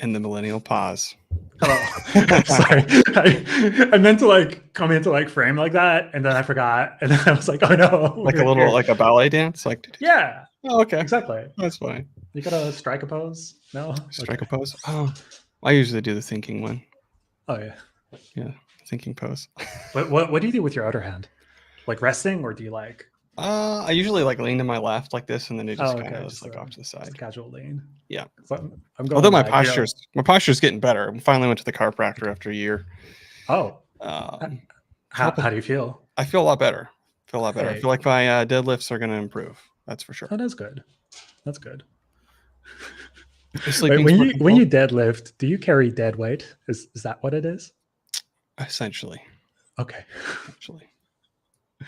and the millennial pause. Hello. Sorry. I meant to like come into like frame like that, and then I forgot, and then I was like, oh no, Like a little like a ballet dance, like yeah, oh, okay, exactly. that's fine. You gotta strike a pose. No, Strike a pose. Oh, I usually do the thinking one. Oh yeah, yeah, thinking pose. What do you do with your other hand? Like resting, or do you like? I usually like lean to my left like this, and then it just kind of just like off to the side. Just casual lean. Yeah. I'm going. Although my like, posture's getting better. I finally went to the chiropractor after a year. Oh. How do you feel? I feel a lot better. I feel like my deadlifts are going to improve. That's for sure. Oh, that's good. That's good. Wait, when you deadlift, do you carry dead weight? Is that what it is? Essentially. Okay. Actually,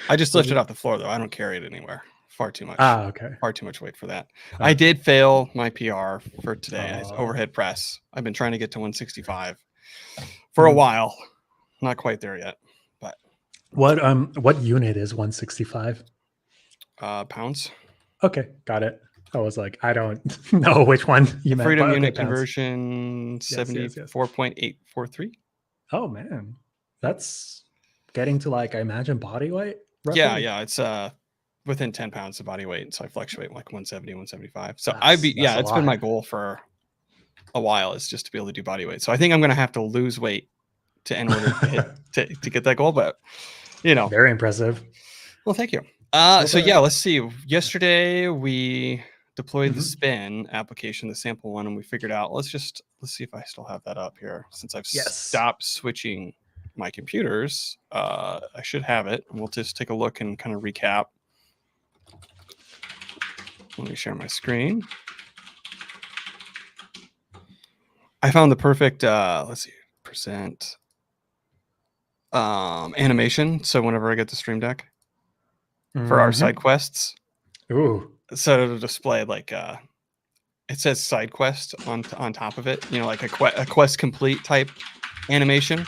I just lift it off the floor though. I don't carry it anywhere. Far too much. Okay. Far too much weight for that. I did fail my PR for today. Overhead press. I've been trying to get to 165 for a while. Not quite there yet. But what unit is 165? Pounds. Okay, got it. I was like, I don't know which one you meant. Freedom unit conversion 74.843. Oh man, that's getting to like I imagine body weight. Roughly? Yeah, it's within 10 pounds of body weight, so I fluctuate like 170, 175. So it's been my goal for a while, is just to be able to do body weight. So I think I'm going to have to lose weight in order to get that goal. But very impressive. Well, thank you. So yeah, let's see. Yesterday we deployed the spin application, the sample one, and we figured out. Let's see if I still have that up here, since I've stopped switching my computers. I should have it. We'll just take a look and kind of recap. Let me share my screen. I found the perfect let's see, present animation. So whenever I get the Stream Deck for our side quests, so it'll display like it says side quest on top of it, like a quest complete type animation.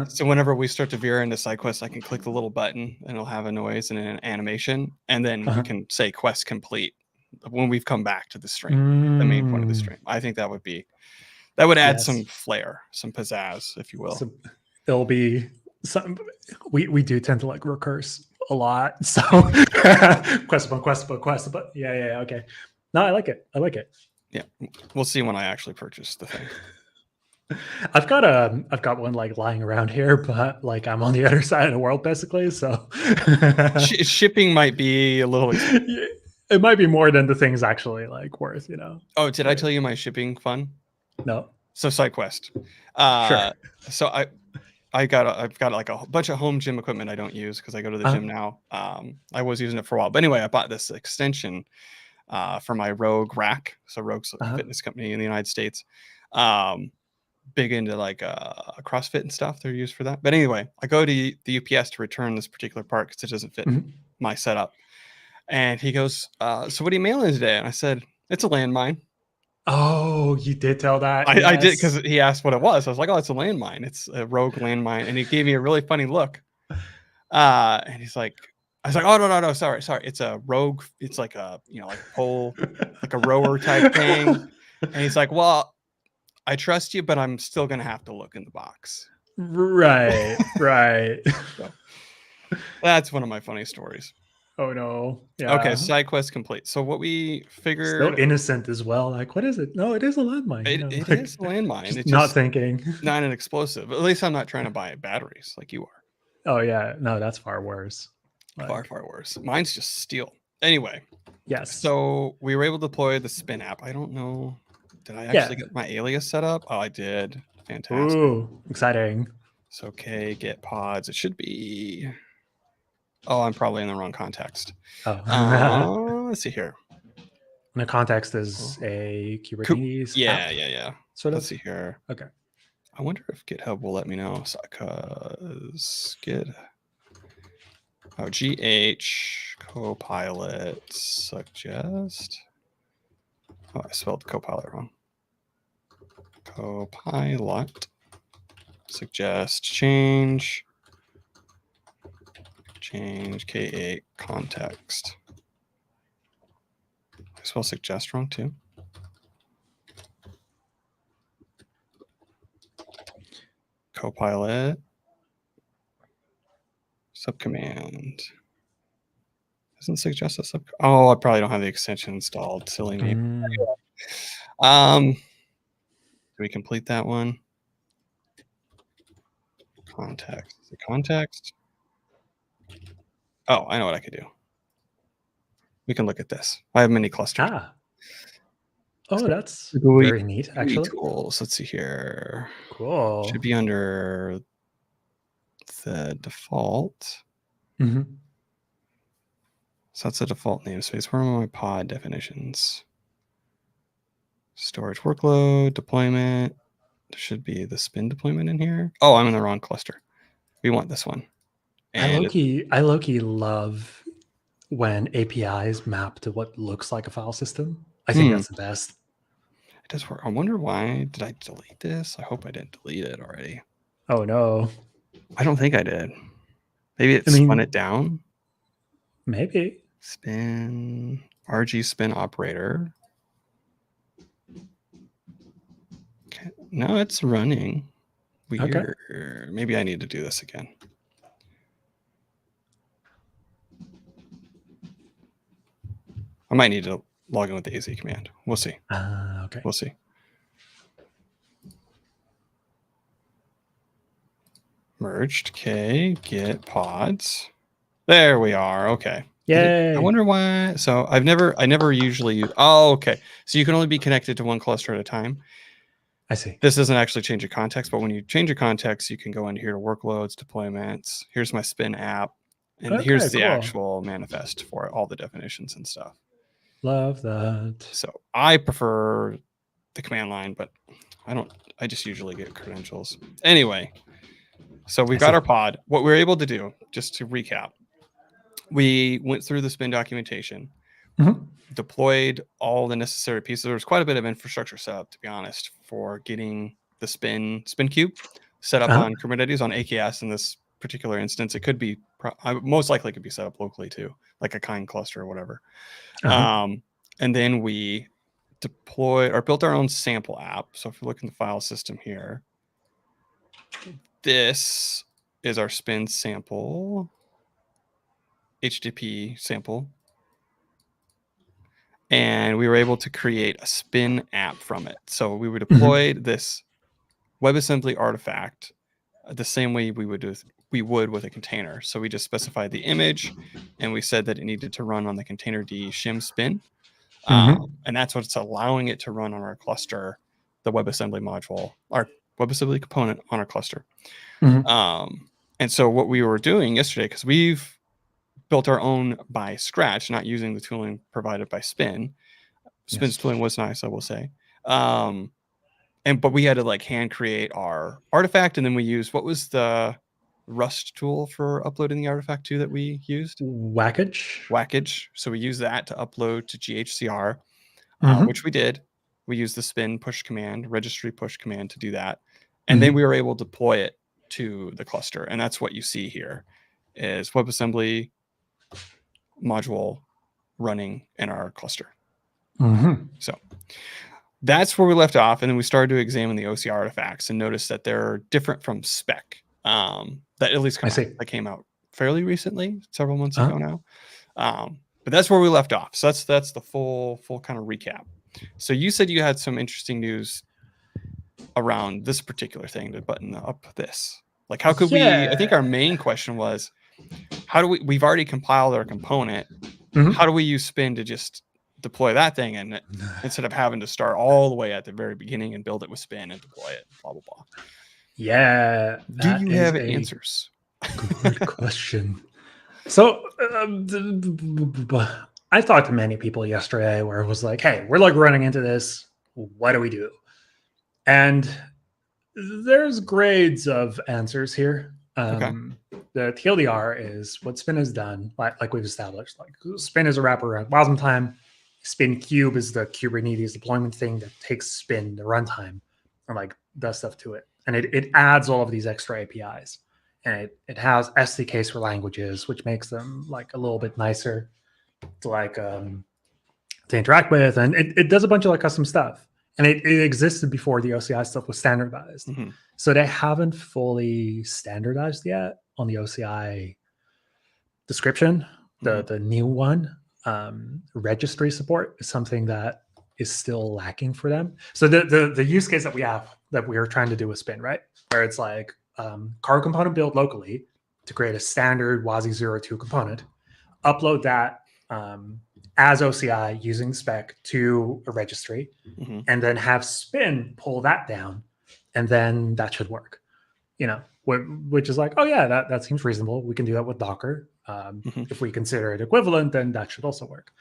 So whenever we start to veer into side quests, I can click the little button and it'll have a noise and an animation, and then we can say quest complete when we've come back to the stream, the main point of the stream. I think that would add some flair, some pizzazz, if you will. So there'll be some. We do tend to like recurse a lot, so quest, but yeah, okay. No, I like it. Yeah, we'll see when I actually purchase the thing. I've got one like lying around here, but like I'm on the other side of the world basically, so shipping might be a little it might be more than the thing's actually like worth, Oh, did I tell you my shipping fun? No. So side quest. Sure. So I've got like a bunch of home gym equipment I don't use because I go to the gym now. I was using it for a while, but anyway, I bought this extension for my Rogue rack. So Rogue's a fitness company in the United States. Big into like CrossFit and stuff. They're used for that. But anyway, I go to the UPS to return this particular part because it doesn't fit my setup. And he goes, so what are you mailing today? And I said, it's a landmine. Oh, you did tell that? I did, because he asked what it was. I was like, oh, it's a landmine. It's a Rogue landmine. And he gave me a really funny look. And he's like, I was like, oh, no, sorry. It's a Rogue. It's like a, like pole, like a rower type thing. And he's like, well, I trust you, but I'm still going to have to look in the box. Right. So, that's one of my funny stories. Oh no. Yeah. Okay, side quest complete. So what we figured, still innocent as well. Like, what is it? No, it is a landmine. It is a landmine. It's not thinking. Not an explosive. At least I'm not trying to buy batteries like you are. Oh yeah, no, that's far worse. Far worse. Mine's just steel. Anyway. Yes. So we were able to deploy the spin app. I don't know. Did I actually get my alias set up? Oh, I did. Fantastic. Ooh, exciting. So okay, get pods. It should be. Oh, I'm probably in the wrong context. Let's see here. And the context is a Kubernetes. Yeah. Sort of. Let's see here. Okay. I wonder if GitHub will let me know. Because GH Copilot suggest. Oh, I spelled Copilot wrong. Copilot suggest change K8 context. I spell suggest wrong too. Copilot. Subcommand. Doesn't suggest a sub. Oh, I probably don't have the extension installed. Silly me. Do we complete that one? Context. The context. Oh, I know what I could do. We can look at this. I have mini clusters. Oh, that's very neat, actually. Tools. Let's see here. Cool. Should be under the default. Mm-hmm. So that's the default namespace. Where are my pod definitions? Storage workload, deployment. There should be the spin deployment in here. Oh, I'm in the wrong cluster. We want this one. And I low-key love when APIs map to what looks like a file system. I think that's the best. It does work. I wonder why. Did I delete this? I hope I didn't delete it already. Oh, no. I don't think I did. Maybe it spun it down. Maybe. Spin, RG spin operator. Okay. No, it's running. Weird. Okay. Maybe I need to do this again. I might need to log in with the AZ command. We'll see. Okay. We'll see. Merged. Okay. Get pods. There we are. Okay. Yay. I wonder why. So I never usually use. Oh, okay. So you can only be connected to one cluster at a time. I see. This doesn't actually change your context, but when you change your context, you can go into here to workloads, deployments. Here's my spin app. And here's the actual manifest for all the definitions and stuff. Love that. So I prefer the command line, but I just usually get credentials. Anyway, so we've got our pod. What we're able to do, just to recap, we went through the spin documentation, deployed all the necessary pieces. There was quite a bit of infrastructure set up, to be honest, for getting the spin cube set up on Kubernetes, on AKS in this particular instance. It could be, most likely could be set up locally too, like a kind cluster or whatever. And then we deployed or built our own sample app. So if you look in the file system here, this is our spin sample, HTTP sample. And we were able to create a spin app from it. So we would deploy this WebAssembly artifact the same way we would with a container. So we just specified the image, and we said that it needed to run on the containerd shim spin. And that's what's allowing it to run on our cluster, the WebAssembly module, our WebAssembly component on our cluster. And so what we were doing yesterday, because we've built our own by scratch, not using the tooling provided by Spin. Spin's tooling was nice, I will say. But we had to like hand create our artifact, and then we used, what was the Rust tool for uploading the artifact to that we used? Whackage. So we used that to upload to GHCR, which we did. We used the spin push command, registry push command to do that. And then we were able to deploy it to the cluster. And that's what you see here is WebAssembly module running in our cluster. So that's where we left off. And then we started to examine the OCR artifacts and noticed that they're different from spec. That at least that came out fairly recently, several months ago now. But that's where we left off. So that's the full kind of recap. So you said you had some interesting news around this particular thing to button up this. Like, how could we? I think our main question was, how do we've already compiled our component. How do we use Spin to just deploy that thing, and instead of having to start all the way at the very beginning and build it with Spin and deploy it, blah blah blah. Yeah. Do you have answers? Good question. So I talked to many people yesterday where it was like, hey, we're like running into this. What do we do? And there's grades of answers here. The TLDR is what Spin has done, like we've established. Like Spin is a wrapper around Wasm time. Spin Cube is the Kubernetes deployment thing that takes Spin, the runtime, and like does stuff to it. And it adds all of these extra APIs. And it has SDKs for languages, which makes them like a little bit nicer to like to interact with. And it does a bunch of like custom stuff. And it existed before the OCI stuff was standardized. Mm-hmm. So they haven't fully standardized yet on the OCI description. The new one, registry support, is something that is still lacking for them. So the use case that we have, that we are trying to do with Spin, right, where it's like cargo component build locally to create a standard WASI-02 component, upload that as OCI using spec to a registry, and then have Spin pull that down, and then that should work. You know, which is like, oh yeah, that seems reasonable. We can do that with Docker. If we consider it equivalent, then that should also work.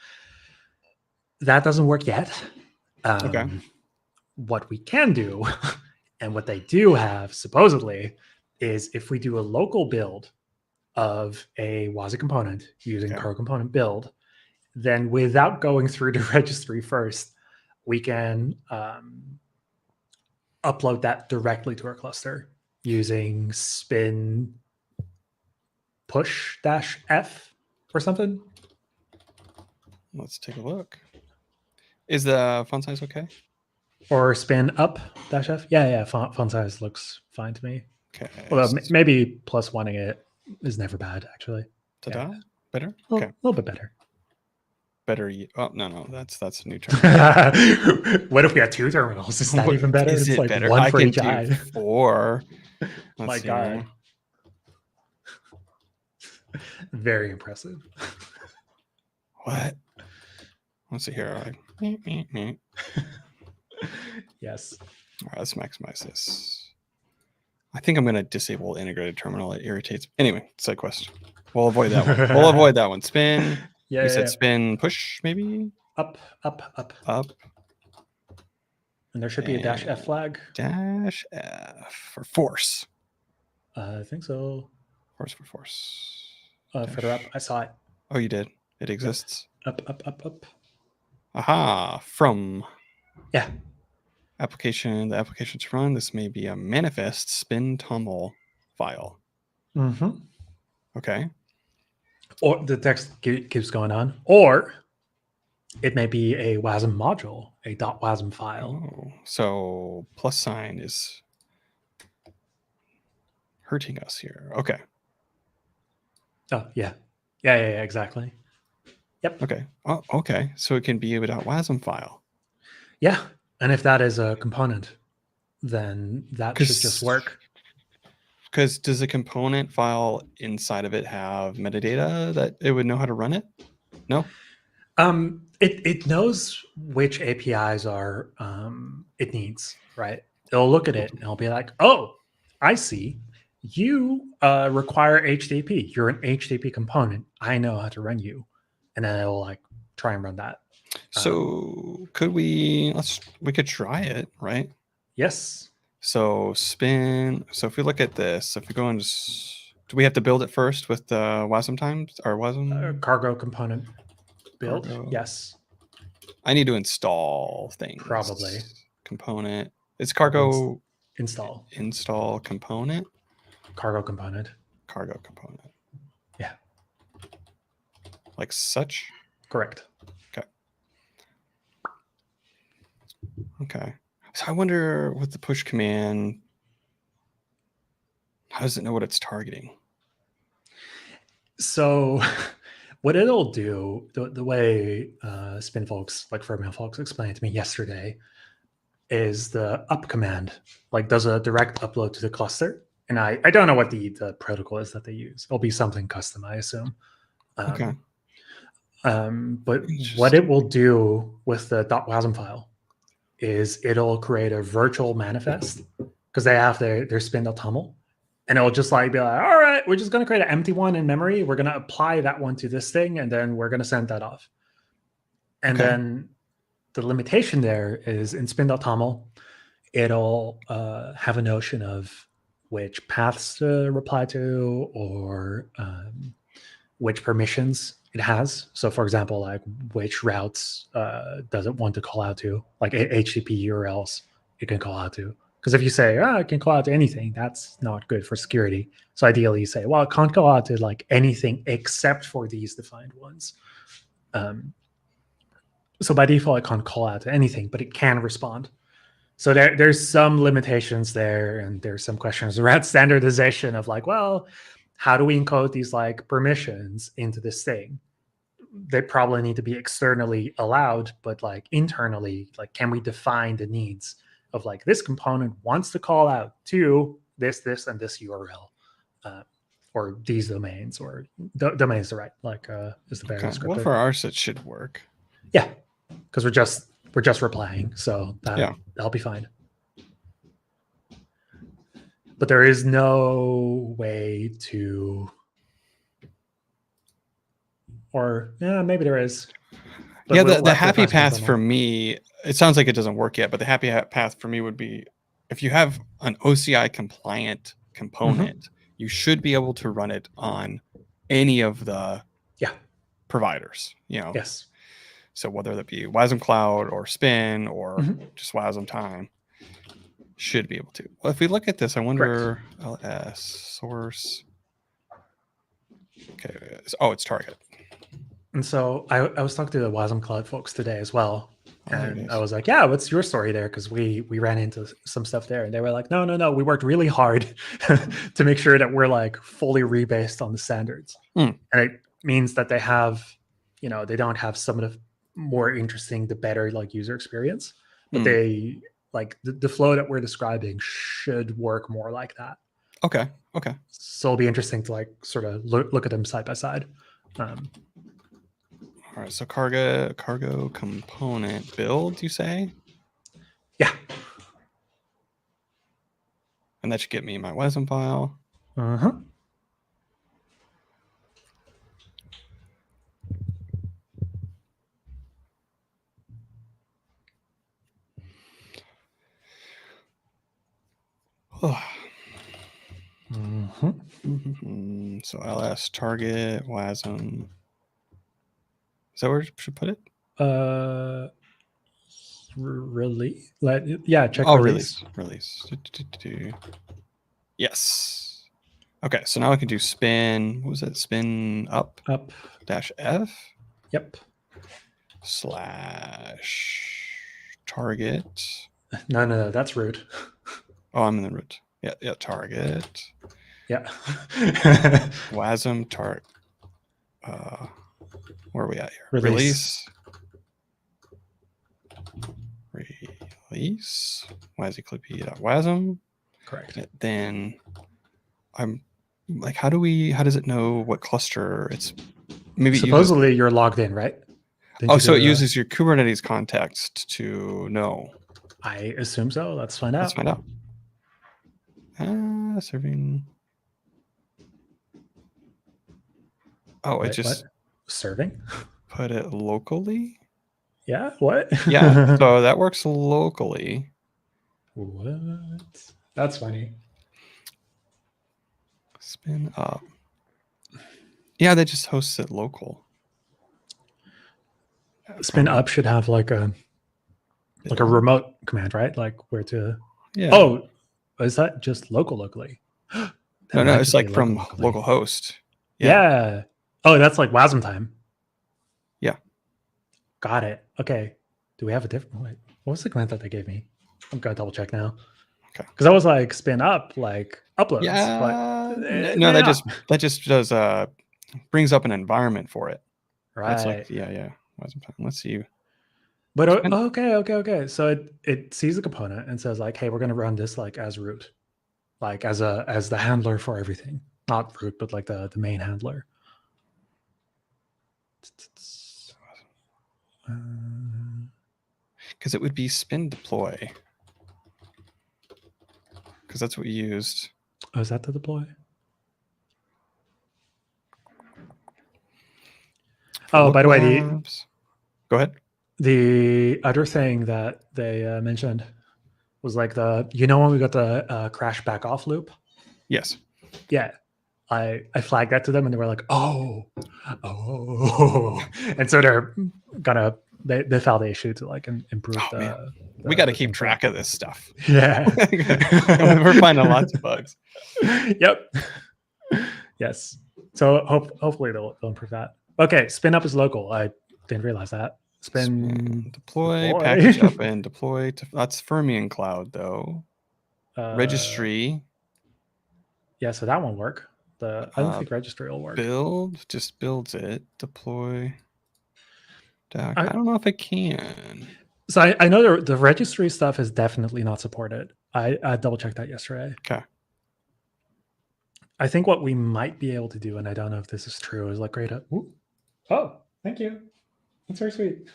That doesn't work yet. Okay. What we can do, and what they do have supposedly, is if we do a local build of a WASI component using cargo component build, then without going through the registry first, we can upload that directly to our cluster using spin push-f or something. Let's take a look. Is the font size okay? Or spin up-f? Yeah, font size looks fine to me. Okay. Well, maybe plus oneing it is never bad, actually. Ta-da? Yeah. Better? Okay. A little bit better. Better. Oh, no. That's a new term. What if we had 2 terminals? Is that even better? Is it's it like better? one I for can each do eye. 4. My God. Very impressive. What? Let's see here. Yes. All right, let's maximize this. I think I'm going to disable integrated terminal. It irritates. Anyway, side quest. We'll avoid that one. We'll avoid that one. Spin. Yeah. You said spin push, maybe? Up. And there should be a -F flag. -F for force. I think so. Force for force. Further up. I saw it. Oh, you did? It exists? Up. Aha. From. Yeah. Application. The application to run. This may be a manifest spin toml file. Okay. Or the text keeps going on. Or it may be a WASM module, a .wasm file. Oh, so + is hurting us here. Okay. Oh, yeah. Yeah, exactly. Yep. Okay. Oh, okay. So it can be a .wasm file. Yeah. And if that is a component, then that should just work. Because does the component file inside of it have metadata that it would know how to run it? No? It knows which APIs are it needs, right? It'll look at it and it'll be like, oh, I see. You require HTTP. You're an HTTP component. I know how to run you. And then it'll like try and run that. So could we could try it, right? Yes. So spin. So if we look at this, if we go and just, do we have to build it first with the WASM times or WASM? Cargo component build? Cargo. Yes. I need to install things. Probably. Component. It's cargo. Install component. Cargo component. Yeah. Like such? Correct. Okay. So I wonder with the push command, how does it know what it's targeting? So what it'll do, the way spin folks, like Fermion folks explained to me yesterday, is the up command, like does a direct upload to the cluster. And I don't know what the protocol is that they use. It'll be something custom, I assume. Okay. But what it will do with the .wasm file is it'll create a virtual manifest because they have their spin.toml, and it'll just like be like, all right, we're just going to create an empty one in memory. We're going to apply that one to this thing, and then we're going to send that off. And then the limitation there is in spin.toml, it'll have a notion of which paths to reply to or which permissions it has. So for example, like which routes does it want to call out to, like HTTP URLs it can call out to. Because if you say, it can call out to anything, that's not good for security. So ideally you say, well, it can't call out to like anything except for these defined ones. So by default, it can't call out to anything, but it can respond. So there's some limitations there, and there's some questions around standardization of like, well, how do we encode these like permissions into this thing? They probably need to be externally allowed, but like internally, like, can we define the needs of like this component wants to call out to this, and this URL, or these domains, or domains, right? Like, is the better descriptor. Well, for ours, it should work. Yeah, because we're just replying, so that'll be fine. But there is no way to, or yeah, maybe there is. But yeah, the happy path for me, it sounds like it doesn't work yet, but the happy path for me would be if you have an OCI compliant component, you should be able to run it on any of the providers, you know. Yes. So whether that be WASM Cloud or Spin or just WASM Time, should be able to. Well, if we look at this, I wonder, LS source. Okay. Oh, it's target. And so I was talking to the WASM Cloud folks today as well. And I was like, yeah, what's your story there? Because we ran into some stuff there. And they were like, no, we worked really hard to make sure that we're like fully rebased on the standards. And it means that they have, you know, they don't have some of the more interesting, the better like user experience. But they like the flow that we're describing should work more like that. Okay. So it'll be interesting to like sort of look at them side by side. All right, so cargo component build, you say? Yeah. And that should get me my WASM file. So ls target WASM. Is that where I should put it? Release. Check release. Yes. Okay, so now I can do spin. What was it? Spin up dash F. Yep. / target. No, that's root. Oh, I'm in the root. Yeah, target. Yeah. WASM target. Where are we at here? Release. WASM. Correct. Then I'm like, how does it know what cluster it's? Maybe supposedly you're logged in, right? So it uses your Kubernetes context to know. I assume so. Let's find out. Serving. Oh, it just serving. Put it locally. Yeah. What? Yeah. So that works locally. What? That's funny. Spin up. Yeah, they just host it local. Spin up should have like a remote command, right? Like where to. Yeah. Oh, is that just locally? No, it's like from localhost. Yeah. Oh, that's like WASM time. Yeah. Got it. Okay. Do we have a different? Wait, what was the command that they gave me? I'm gonna double check now. Okay. Because I was like spin up, like uploads. Yeah. No, that just does brings up an environment for it. Right. That's like yeah. Let's see. But okay. So it sees the component and says like, hey, we're gonna run this like as root, like as the handler for everything. Not root, but like the main handler. Because it would be spin deploy. Because that's what we used. Oh, is that the deploy? Oh, by the way, go ahead. The other thing that they mentioned was like when we got the crash back off loop. Yes. Yeah. I flagged that to them and they were like, oh. And so they're gonna, they filed the issue to like improve we got to keep track of this stuff. Yeah. We're finding lots of bugs. Yep. Yes. So hopefully they'll improve that. Okay. Spin up is local. I didn't realize that. spin deploy, package up and deploy to, that's Fermion Cloud though. Registry. Yeah, so that won't work. I don't think registry will work. Build just builds it. Deploy. I don't know if it can. So I know the registry stuff is definitely not supported. I double checked that yesterday. Okay. I think what we might be able to do, and I don't know if this is true, is like create a. Ooh. Oh, thank you. That's very sweet.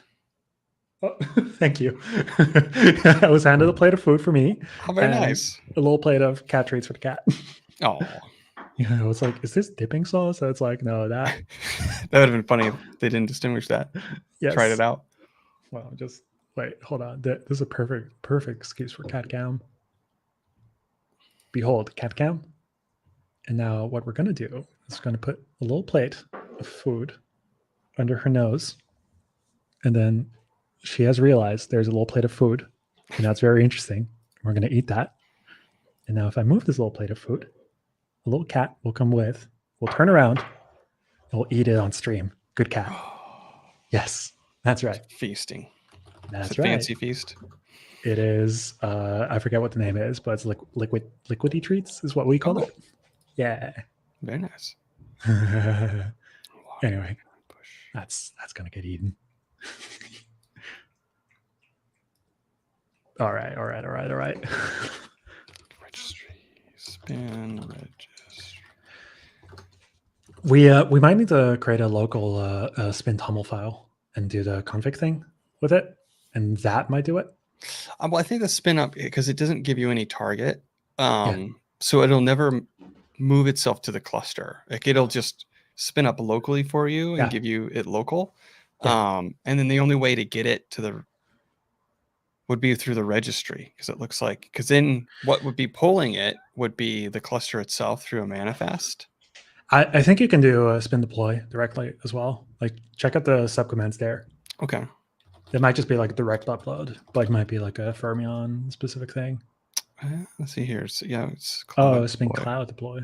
Oh, thank you. I was handed a plate of food for me. Oh, very nice. A little plate of cat treats for the cat. Oh. Yeah, it's like, is this dipping sauce? So it's like, no, that. That would have been funny if they didn't distinguish that. Yes. Tried it out. Well, just wait, hold on. This is a perfect excuse for cat cam. Behold, cat cam. And now what we're going to do is going to put a little plate of food under her nose. And then she has realized there's a little plate of food. And that's very interesting. We're going to eat that. And now if I move this little plate of food, a little cat will come with. We'll turn around. And we'll eat it on stream. Good cat. Yes, that's right. Feasting. That's right. Fancy feast. It is. I forget what the name is, but it's liquidy treats is what we call it. Yeah. Very nice. Anyway, that's gonna get eaten. All right. Registry. Spin registry. We might need to create a local spin TOML file and do the config thing with it, and that might do it. Well, I think the spin up, because it doesn't give you any target, so it'll never move itself to the cluster. Like it'll just spin up locally for you and give you it local. And then the only way to get it to would be through the registry, because it looks like, because then what would be pulling it would be the cluster itself through a manifest. I think you can do a spin deploy directly as well. Like check out the subcommands there. Okay. It might just be like direct upload, like might be like a Fermion specific thing. Let's see here. So, it's spin cloud deploy.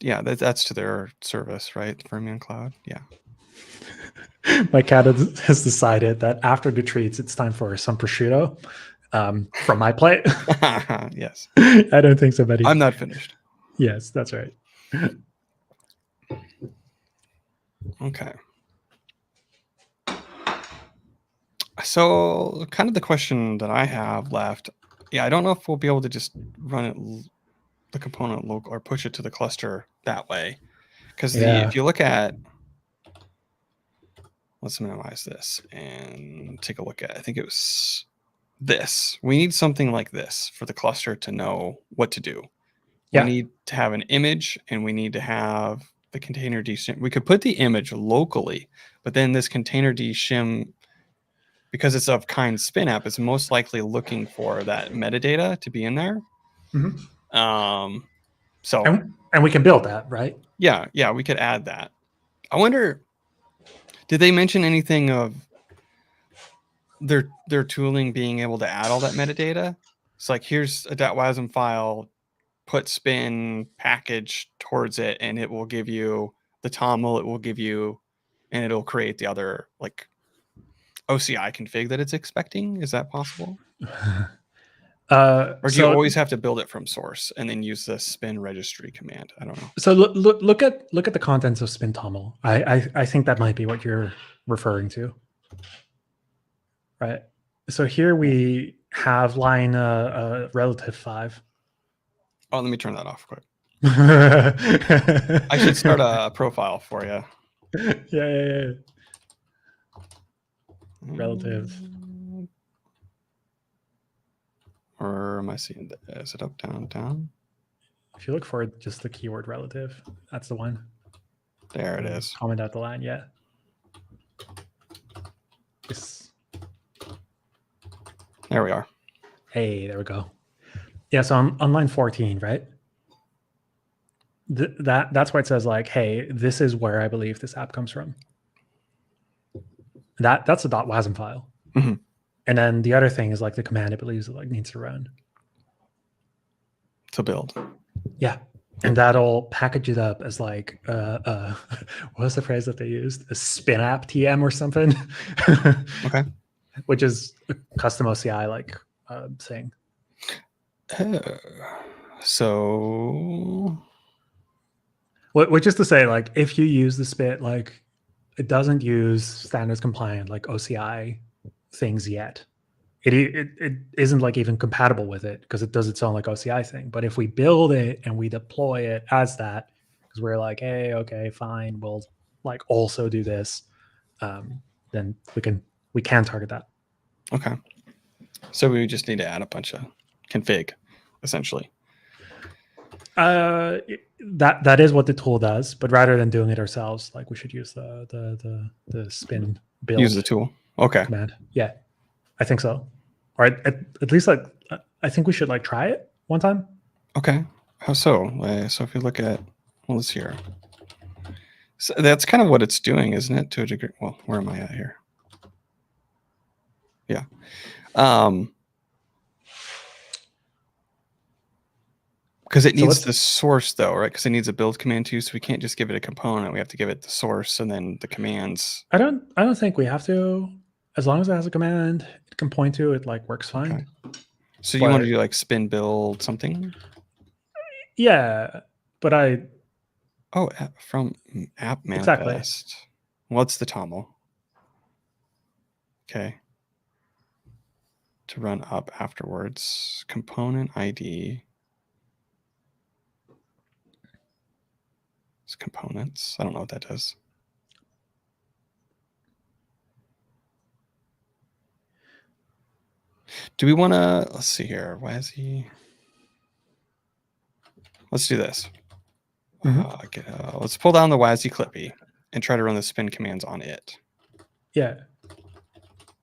Yeah, that's to their service, right? Fermion Cloud. Yeah. My cat has decided that after the treats, it's time for some prosciutto from my plate. Yes. I don't think so, buddy. I'm not finished. Yes, that's right. Okay. So kind of the question that I have left, I don't know if we'll be able to just run it, the component local, or push it to the cluster that way. Because if you look at, let's minimize this and take a look at, I think it was this. We need something like this for the cluster to know what to do. We need to have an image, and we need to have the container dshim. We could put the image locally, but then this container dshim, because it's of kind spin app, it's most likely looking for that metadata to be in there. Mm-hmm. So and we can build that, right? Yeah, we could add that. I wonder, did they mention anything of their tooling being able to add all that metadata? It's like, here's a .wasm file, put spin package towards it, and it will give you the TOML, it will give you, and it'll create the other like OCI config that it's expecting. Is that possible? Or do you always have to build it from source and then use the spin registry command? I don't know. So look at the contents of spin TOML. I think that might be what you're referring to, right? So here we have line relative 5. Oh, let me turn that off quick. I should start a profile for you. Yeah. Relative. Or am I seeing that? Is it up, down? If you look for just the keyword relative, that's the one. There it is. Comment out the line, yeah. Yes. There we are. Hey, there we go. Yeah, so on line 14, right? That's why it says like, hey, this is where I believe this app comes from. That's a .wasm file. Mm-hmm. And then the other thing is like the command it believes it like needs to run To build. Yeah. and that'll package it up as like what was the phrase that they used? A spin app TM or something. Okay. Which is a custom OCI like thing. So, Which is to say, like, if you use the spit, like, it doesn't use standards compliant like OCI things yet. It isn't like even compatible with it because it does its own like OCI thing. But if we build it and we deploy it as that, because we're like, hey, okay, fine, we'll like also do this, then we can target that. okay. So we just need to add a bunch of config, essentially. That is what the tool does, but rather than doing it ourselves, like we should use the spin build. Use the tool. Okay. Command. Yeah, I think so. Or at least like I think we should like try it one time. Okay. How so? So if you look at, well, let's see here. So that's kind of what it's doing, isn't it? To a degree. Well, where am I at here? Yeah. Because it needs the source though, right? Because it needs a build command too. So we can't just give it a component. We have to give it the source and then the commands. I don't think we have to. As long as it has a command it can point to, it like works fine. Okay. So you want to do like spin build something? Yeah, but from app manifest. Exactly. What's the toml? Okay. To run up afterwards. Component ID. It's components. I don't know what that does. Do we want to, let's see here. WASI. Let's do this. Let's pull down the WASI Clippy and try to run the spin commands on it. Yeah.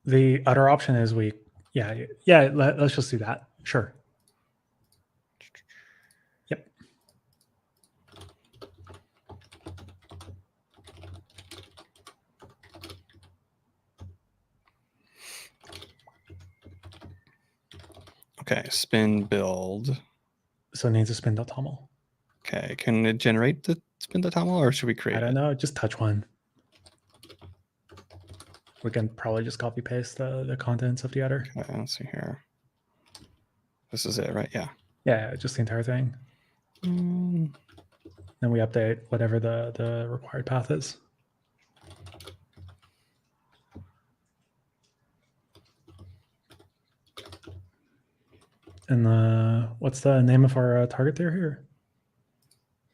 The other option is let's just do that. Sure. Yep. Okay, spin build. So it needs a spin.toml. Okay, can it generate the spin.toml or should we create it? I don't know, just touch one. We can probably just copy paste the contents of the other. Okay, let's see here. This is it, right? Yeah. Yeah, just the entire thing. Then we update whatever the required path is. And what's the name of our target there here?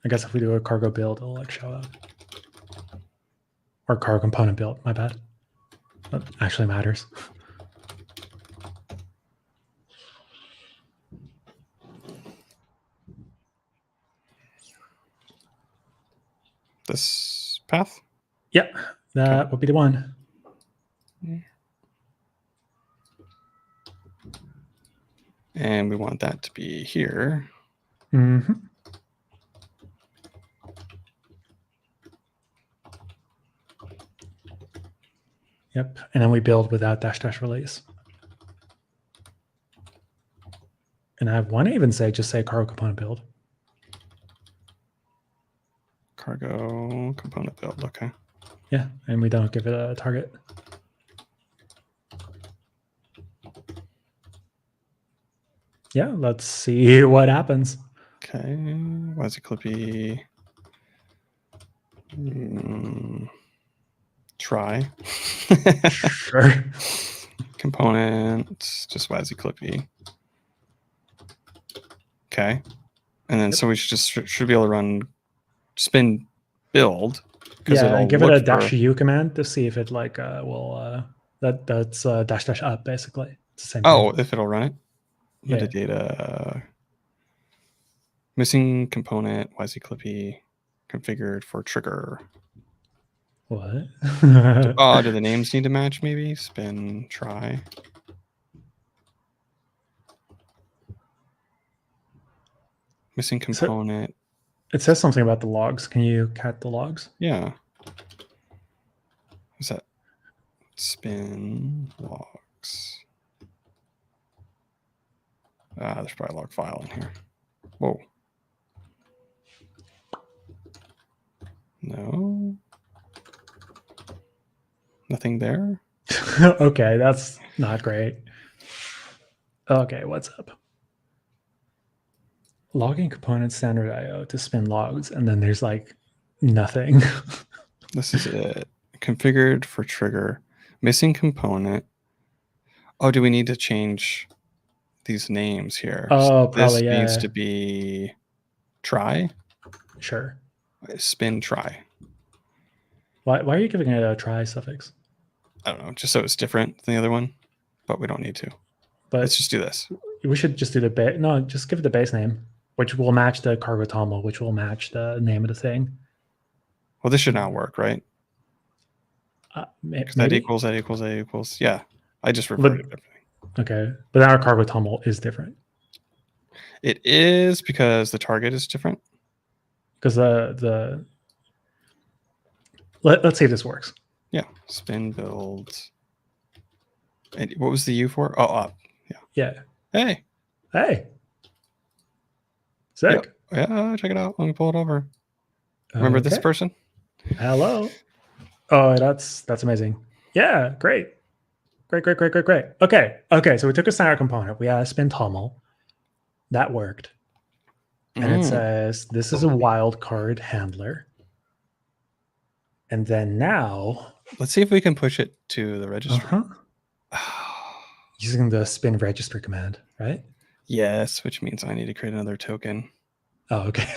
I guess if we do a cargo build, it'll like show up. Or cargo component build, my bad. That actually matters. This path? Yeah, that would be the one. And we want that to be here. Mm-hmm. Yep, and then we build without -- release. And I want to even just say cargo component build. Cargo component build, okay. Yeah, and we don't give it a target. Yeah, let's see what happens. Okay, WASI Clippy. Try. Sure. Components, just WASI Clippy. Okay. And then so we should be able to run spin build. Yeah, and give it a -u command to see if it like will that's -- up basically. It's the same thing. If it'll run it. Metadata. Missing component, WASI Clippy configured for trigger. What? Do the names need to match maybe? Spin, try. Missing component. So it says something about the logs. Can you cat the logs? Yeah. Is that spin logs? There's probably a log file in here. Whoa. No. Nothing there. Okay, that's not great. Okay, what's up? Logging component standard IO to spin logs, and then there's like nothing. This is it. Configured for trigger. Missing component. Oh, do we need to change these names here? Oh, this probably, needs yeah. to be try. Sure. Spin try. Why are you giving it a try suffix? I don't know, just so it's different than the other one, but we don't need to. But let's just do this. We should just do the base. No, just give it the base name, which will match the cargo toml, which will match the name of the thing. Well, this should now work, right? Maybe? That equals. Yeah, I just reverted everything. Okay, but now our cargo toml is different. It is because the target is different. Because let's see if this works. Yeah, spin build. And what was the U for? Oh, up. Yeah. Hey. Sick. Yeah, check it out. Let me pull it over. Remember this person? Hello. Oh, that's amazing. Yeah, great. Okay. So we took a standard component. We had a spin toml. That worked. And it says this is a wildcard handler. And then now, let's see if we can push it to the registry. Using the spin register command, right? Yes, which means I need to create another token. Oh, okay.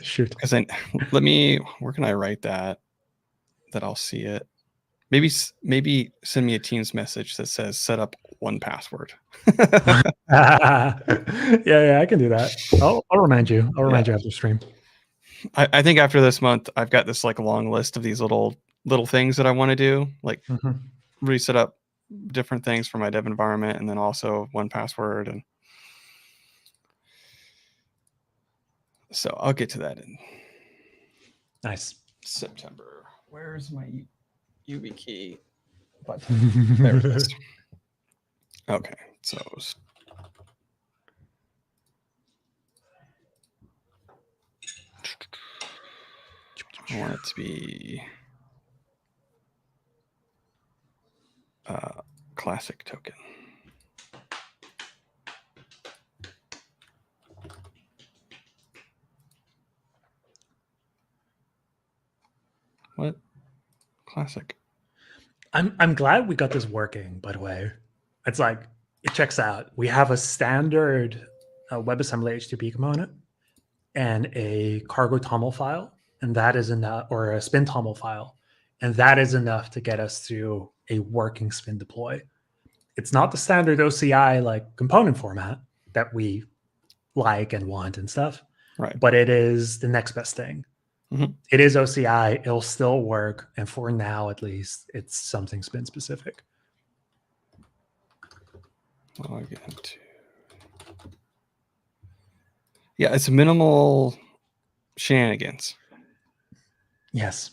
Shoot. Because then, where can I write that I'll see it? Maybe send me a Teams message that says set up 1Password. Yeah, I can do that. I'll remind you. I'll remind you after stream. I think after this month, I've got this like long list of these little things that I want to do, like reset up different things for my dev environment, and then also 1Password. And so I'll get to that in September. Where's my YubiKey button? There it is. Okay, so I want it to be classic token. What? Classic. I'm glad we got this working, by the way. It's like, it checks out. We have a standard WebAssembly HTTP component and a cargo toml file, and that is enough, or a spin toml file, and that is enough to get us through a working spin deploy. It's not the standard OCI like component format that we like and want and stuff, right? But it is the next best thing. It is OCI. It'll still work, and for now, at least, it's something spin specific. Log into. Yeah, it's minimal shenanigans. Yes.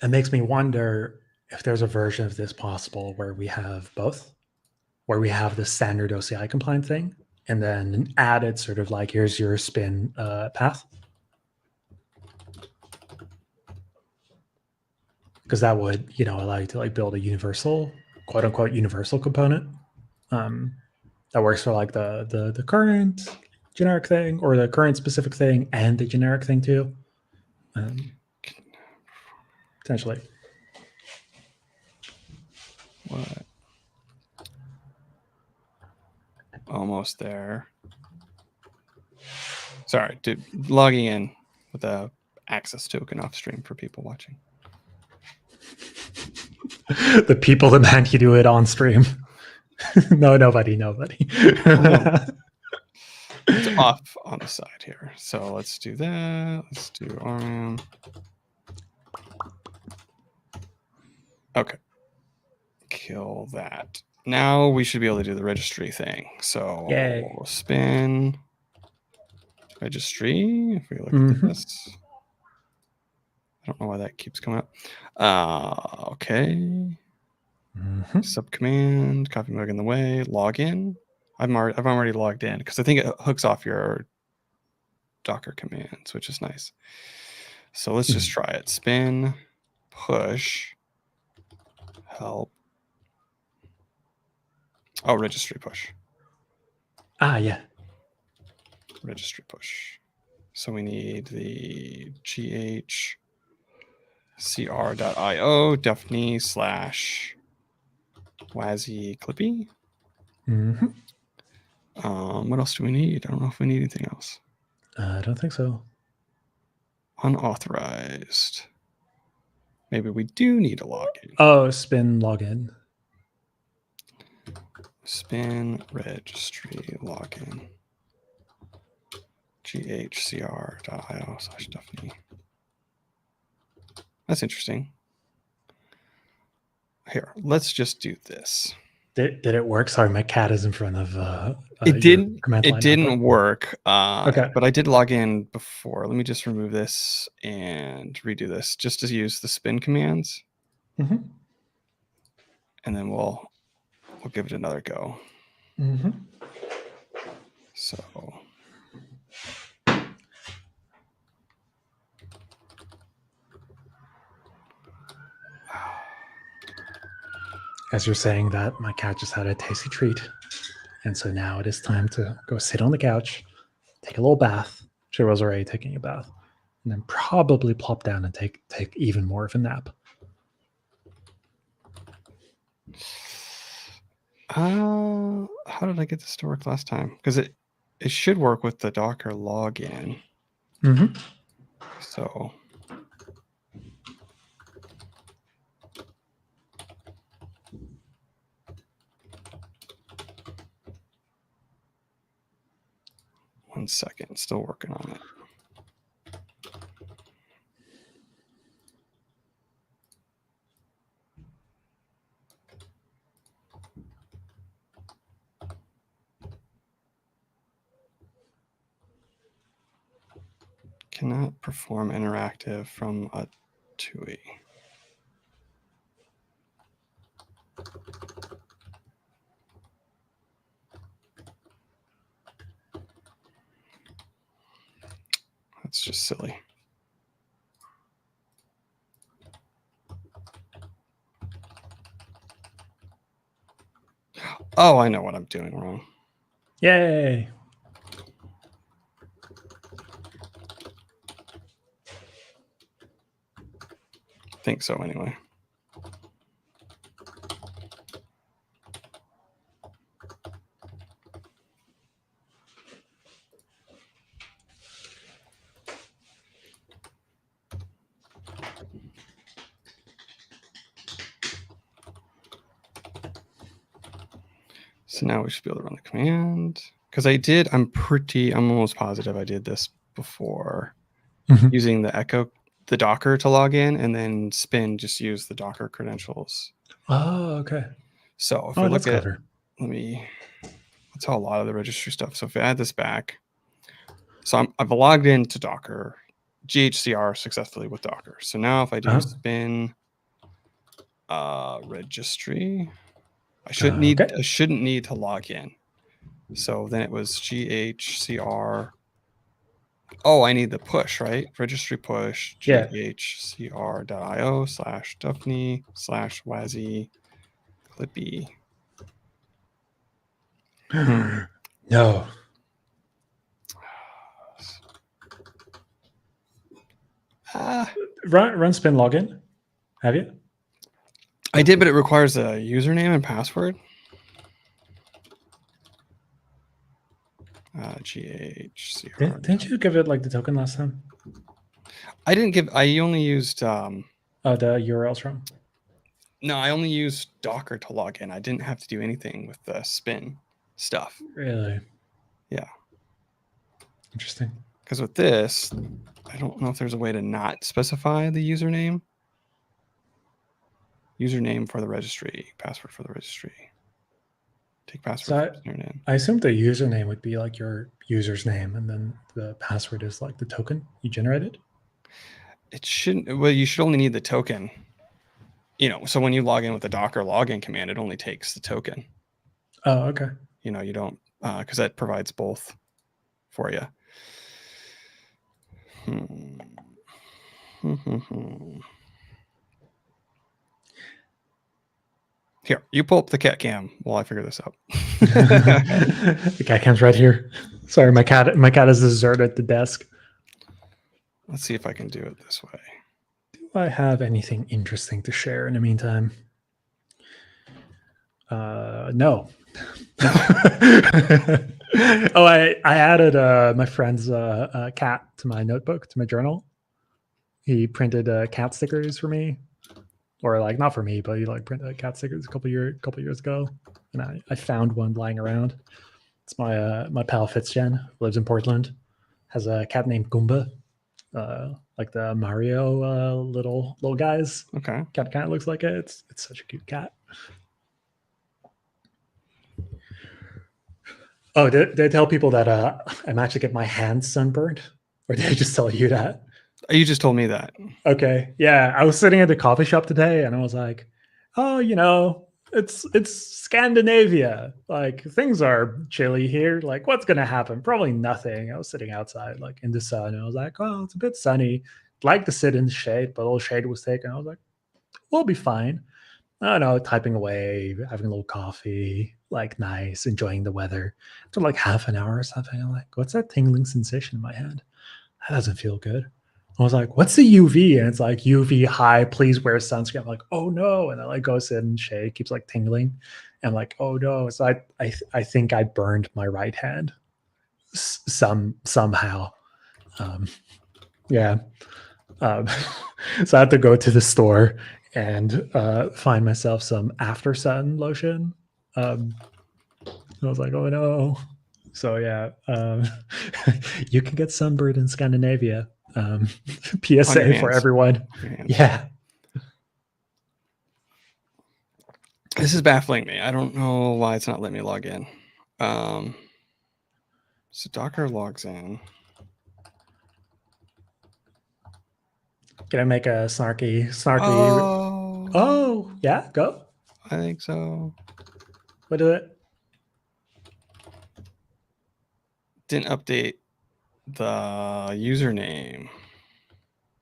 It makes me wonder if there's a version of this possible where we have both, where we have the standard OCI compliant thing, and then an added sort of like, here's your spin path. Because that would, allow you to like build a universal, quote unquote, universal component that works for like the current generic thing, or the current specific thing and the generic thing too. Potentially. What? Almost there. Sorry, dude. Logging in with a access token off stream for people watching. The people demand you do it on stream. No, nobody. It's off on the side here. So let's do that. Let's do RM. Okay. Kill that. Now we should be able to do the registry thing. So yay. Spin registry. If we look at this. I don't know why that keeps coming up. Okay. Subcommand, copy mug in the way, log in. I've already logged in because I think it hooks off your Docker commands, which is nice. So let's just try it. Spin, push, help. Oh, registry push. Ah, yeah. Registry push. So we need the ghcr.io Daphne / Wazzy Clippy. What else do we need? I don't know if we need anything else. I don't think so. Unauthorized. Maybe we do need a login. Oh, spin login. Spin registry login. ghcr.io / Daphne. That's interesting. Here, let's just do this. Did it work? Sorry, my cat is in front of it didn't work. Okay. But I did log in before. Let me just remove this and redo this just to use the spin commands. And then we'll give it another go. So as you're saying that, my cat just had a tasty treat. And so now it is time to go sit on the couch, take a little bath. She was already taking a bath. And then probably plop down and take even more of a nap. how did I get this to work last time? Because it should work with the Docker login. So one second, still working on it. Cannot perform interactive from a TUI. That's just silly. Oh, I know what I'm doing wrong. Yay. Think so anyway. So now we should be able to run the command. Because I'm almost positive I did this before using the Docker to log in, and then spin just use the Docker credentials. Oh, okay. So if we look at, that's how a lot of the registry stuff. So if I add this back, so I've logged into Docker, GHCR successfully with Docker. So now if I do spin registry, I shouldn't need to log in. So then it was GHCR. Oh, I need the push, right? Registry push, ghcr.io / Daphne / Wazzy Clippy. No. Run spin login. Have you? I did, but it requires a username and password. GHCR. Didn't you give it like the token last time? I only used the URLs wrong. No, I only used Docker to log in. I didn't have to do anything with the spin stuff. Really? Yeah. Interesting. Because with this, I don't know if there's a way to not specify the username. Username for the registry, password for the registry. Take password. So I assume the username would be like your user's name, and then the password is like the token you generated. It shouldn't. Well, you should only need the token. So when you log in with the Docker login command, it only takes the token. Oh, okay. You don't, because that provides both for you. Here, you pull up the cat cam while I figure this out. The cat cam's right here. Sorry, my cat has deserted the desk. Let's see if I can do it this way. Do I have anything interesting to share in the meantime? No. Oh, I added my friend's cat to my notebook, to my journal. He printed cat stickers for me, or like not for me, but he like printed cat stickers a couple years ago, and I found one lying around. It's my pal Fitzgen, lives in Portland, has a cat named Goomba, like the Mario little guys. Okay. Cat kind of looks like it. It's such a cute cat. Oh, did I tell people that I'm actually getting my hands sunburned, or did I just tell you that? You just told me that. Okay, yeah, I was sitting at the coffee shop today, and I was like, "Oh, it's Scandinavia. Like things are chilly here. Like what's gonna happen? Probably nothing." I was sitting outside, like in the sun, and I was like, "Oh, it's a bit sunny. I'd like to sit in the shade, but all shade was taken." I was like, "We'll be fine." I don't know, typing away, having a little coffee, like nice, enjoying the weather. After like half an hour or something, I'm like, what's that tingling sensation in my hand? That doesn't feel good. I was like, what's the UV? And it's like UV high, please wear sunscreen. I'm like, oh no. And I like go sit in shade, keeps like tingling. And I'm like, oh no. So I think I burned my right hand somehow. Yeah. So I had to go to the store and find myself some after sun lotion. I was like, oh no. So yeah, you can get sunburned in Scandinavia. PSA for everyone. Yeah. This is baffling me. I don't know why it's not letting me log in. So Docker logs in. Can I make a snarky? Oh, yeah, go. I think so. What is it? Didn't update the username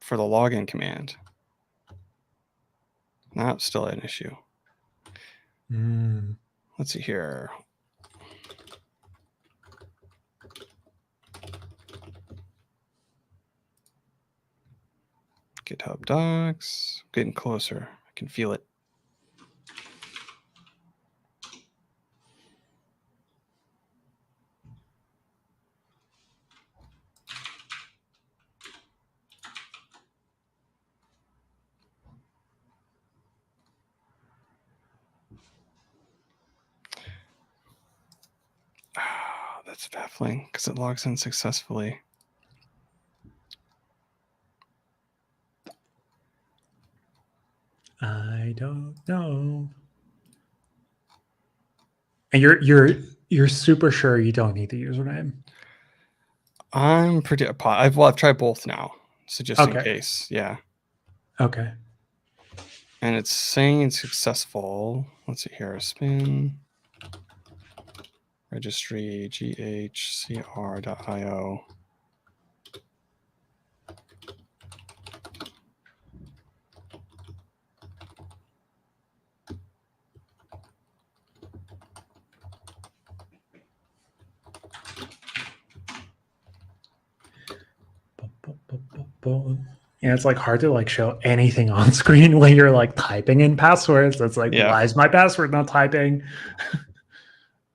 for the login command. Now it's still an issue. Let's see here. GitHub Docs. Getting closer. I can feel it. That's baffling because it logs in successfully. I don't know. And you're super sure you don't need the username? I'm pretty. I've tried both now, so just in case, yeah. Okay. And it's saying it's successful. Let's see here. Spin registry ghcr.io. Yeah, it's like hard to like show anything on screen when you're like typing in passwords. It's like, why is my password not typing?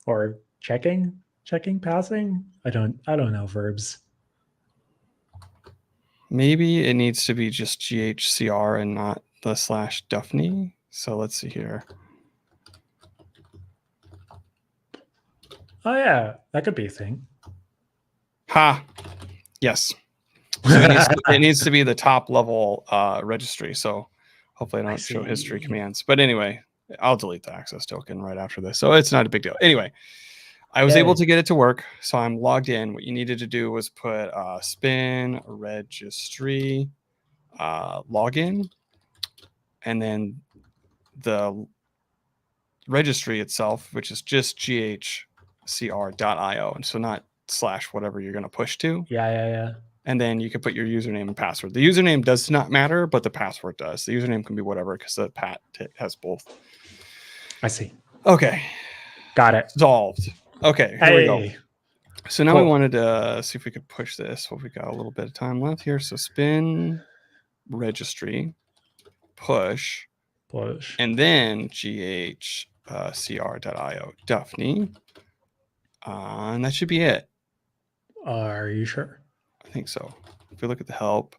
Or checking, passing? I don't know verbs. Maybe it needs to be just GHCR and not the /Duffney. So let's see here. Oh yeah, that could be a thing. Ha! Yes. So it needs to be the top level registry. So hopefully I don't show history commands. But anyway, I'll delete the access token right after this. So it's not a big deal. Anyway, I was able to get it to work. So I'm logged in. What you needed to do was put spin registry login. And then the registry itself, which is just ghcr.io. And so not / whatever you're going to push to. Yeah. And then you can put your username and password. The username does not matter, but the password does. The username can be whatever because the pat has both. I see. Okay. Got it. Solved. Okay, here we go. So now Cool. we wanted to see if we could push this. Well, we got a little bit of time left here. So spin registry, push, and then ghcr.io Daphne. And that should be it. Are you sure? I think so. If we look at the help,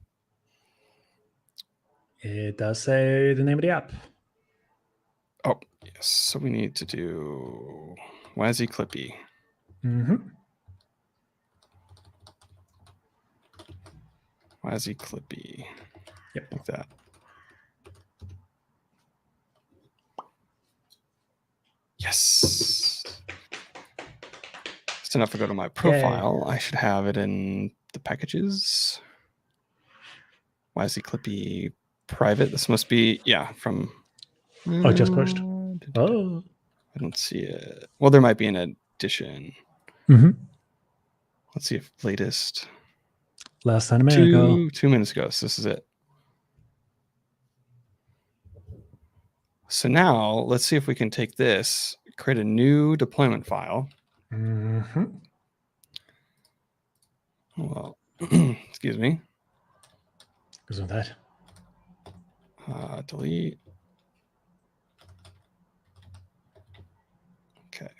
it does say the name of the app. Oh, yes. So we need to do WASI Clippy. WASI Clippy. Yep. Like that. Yes. Just enough to go to my profile. Yay. I should have it in the packages. WASI Clippy private. This must be, from. Oh, just pushed. Oh. I don't see it. Well, there might be an addition. Let's see if latest. Last time a minute ago. 2 minutes ago. So this is it. So now let's see if we can take this, create a new deployment file. Well, excuse me. Goes with that. Delete. Okay.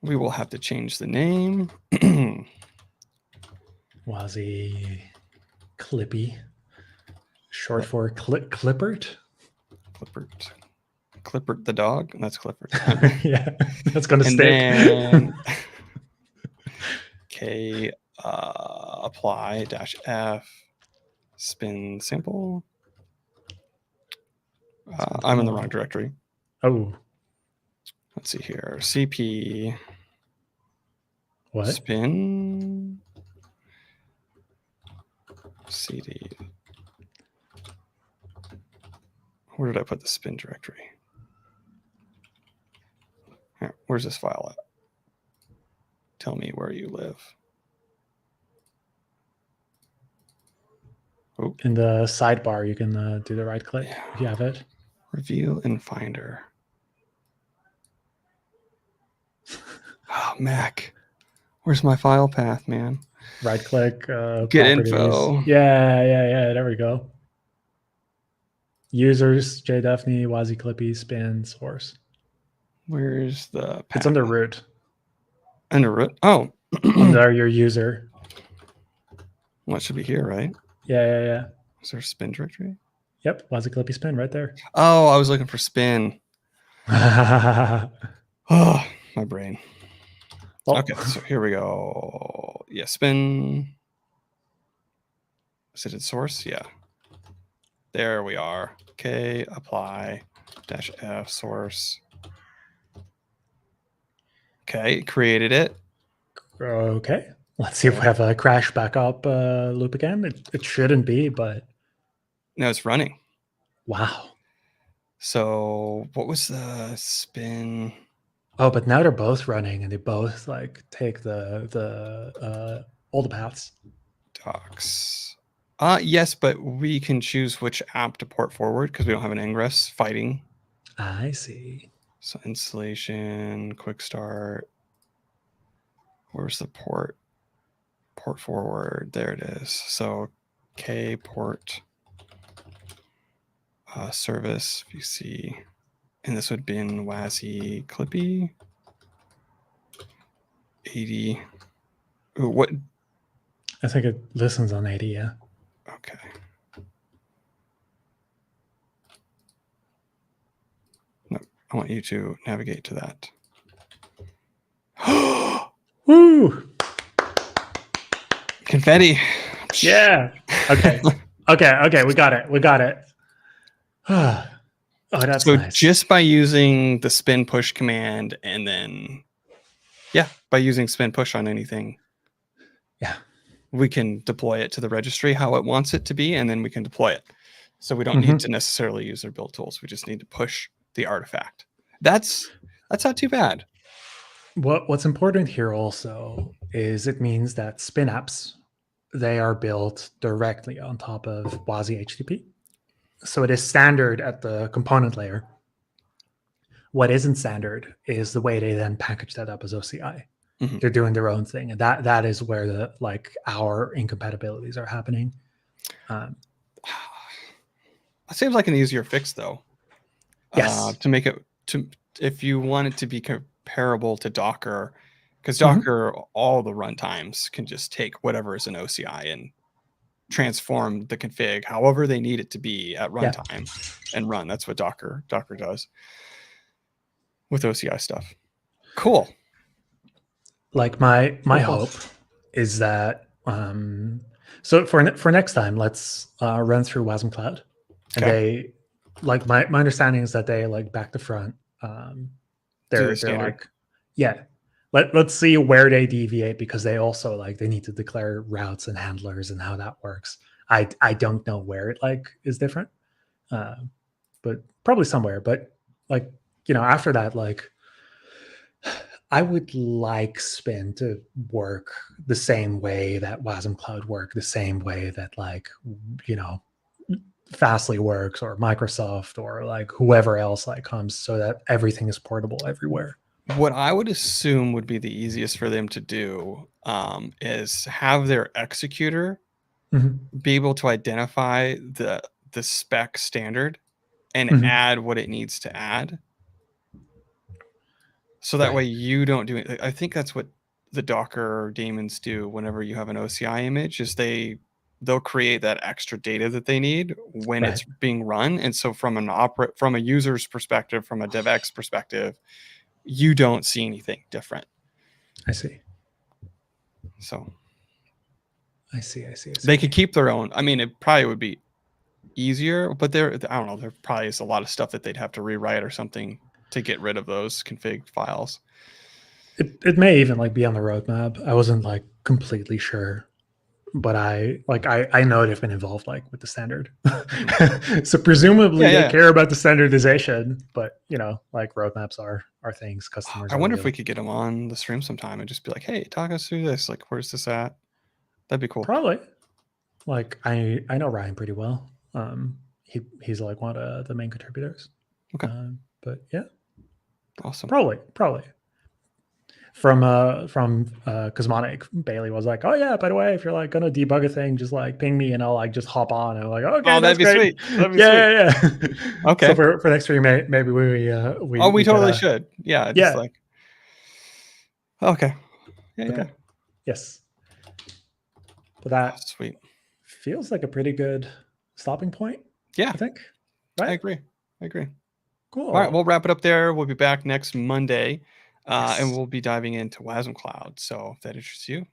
We will have to change the name. WASI Clippy. Short for Clippert? Clippert the dog? That's Clippert. Yeah, that's going to stick. Then K apply -F spin sample. I'm in the wrong directory. Oh. Let's see here. CP. What? Spin. CD. Where did I put the spin directory? Here, where's this file at? Tell me where you live. Oh. In the sidebar, you can do the right click if you have it. Reveal in Finder. Oh, Mac. Where's my file path, man? Right click. Get info. Yeah. There we go. Users, JDaphne, WASI Clippy, spin, source. Where's the path? It's under root. Under root? Oh. Under your user. Well, it should be here, right? Yeah. Is there a spin directory? Yep, WASI Clippy spin right there. Oh, I was looking for spin. Oh, my brain. Oh. Okay, so here we go. Yeah, spin. Is it in source? Yeah. There we are. Okay, apply -F source. Okay, created it. Okay. Let's see if we have a crash backup loop again. It shouldn't be, but. No, it's running. Wow. So what was the spin? Oh, but now they're both running and they both like take the all the paths. Docs. Yes, but we can choose which app to port forward because we don't have an ingress fighting. I see. So installation, quick start. Where's the port? Port forward. There it is. So K port service VC. And this would be in WASI Clippy 80. Ooh, what? I think it listens on 80, yeah. Okay. No, I want you to navigate to that. Woo! Confetti. Yeah. Okay. Okay. We got it. Oh, that's so nice. Just by using the spin push command and then, by using spin push on anything, we can deploy it to the registry how it wants it to be, and then we can deploy it. So we don't need to necessarily use their build tools. We just need to push the artifact. That's not too bad. What's important here also is it means that spin apps, they are built directly on top of WASI HTTP. So it is standard at the component layer. What isn't standard is the way they then package that up as OCI. Mm-hmm. They're doing their own thing, and that is where the our incompatibilities are happening. It seems like an easier fix, though. Yes. To make it if you want it to be comparable to Docker, because Docker, all the runtimes can just take whatever is an OCI and transform the config however they need it to be at runtime and run. That's what Docker does with OCI stuff. Cool. Like my hope is that so for next time, let's run through Wasm Cloud. And they my understanding is that they back to front. They're like, let's see where they deviate, because they also they need to declare routes and handlers and how that works. I don't know where it is different, but probably somewhere. But after that, I would like Spin to work the same way that Wasm Cloud work, the same way that Fastly works, or Microsoft, or whoever else comes, so that everything is portable everywhere. What I would assume would be the easiest for them to do is have their executor be able to identify the spec standard and add what it needs to add. So that way you don't do it. I think that's what the Docker daemons do whenever you have an OCI image, is they'll create that extra data that they need when it's being run. And so from a user's perspective, from a DevX perspective, you don't see anything different. I see. So I see. They could keep their own. I mean, it probably would be easier, but I don't know. There probably is a lot of stuff that they'd have to rewrite or something to get rid of those config files. It may even be on the roadmap. I wasn't completely sure, but I know they've been involved with the standard. So presumably they care about the standardization, but roadmaps are things customers. I wonder if we could get them on the stream sometime and just be like, hey, talk us through this. Where's this at? That'd be cool. Probably. I know Ryan pretty well. He's one of the main contributors. Okay. But yeah. Awesome. Probably. From Cosmonic, Bailey was like, oh yeah, by the way, if you're gonna debug a thing, just ping me and I'll just hop on. And I'm like, okay, oh, that'd be great. Sweet. That'd be yeah. Okay. So for next stream, maybe we totally should. Yeah. Just okay. Yeah. Okay. Yes. But that sweet feels like a pretty good stopping point. Yeah. I think. Right? I agree. Cool. All right. We'll wrap it up there. We'll be back next Monday. And we'll be diving into Wasm Cloud. So if that interests you,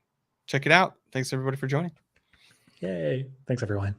check it out. Thanks everybody for joining. Yay. Thanks everyone.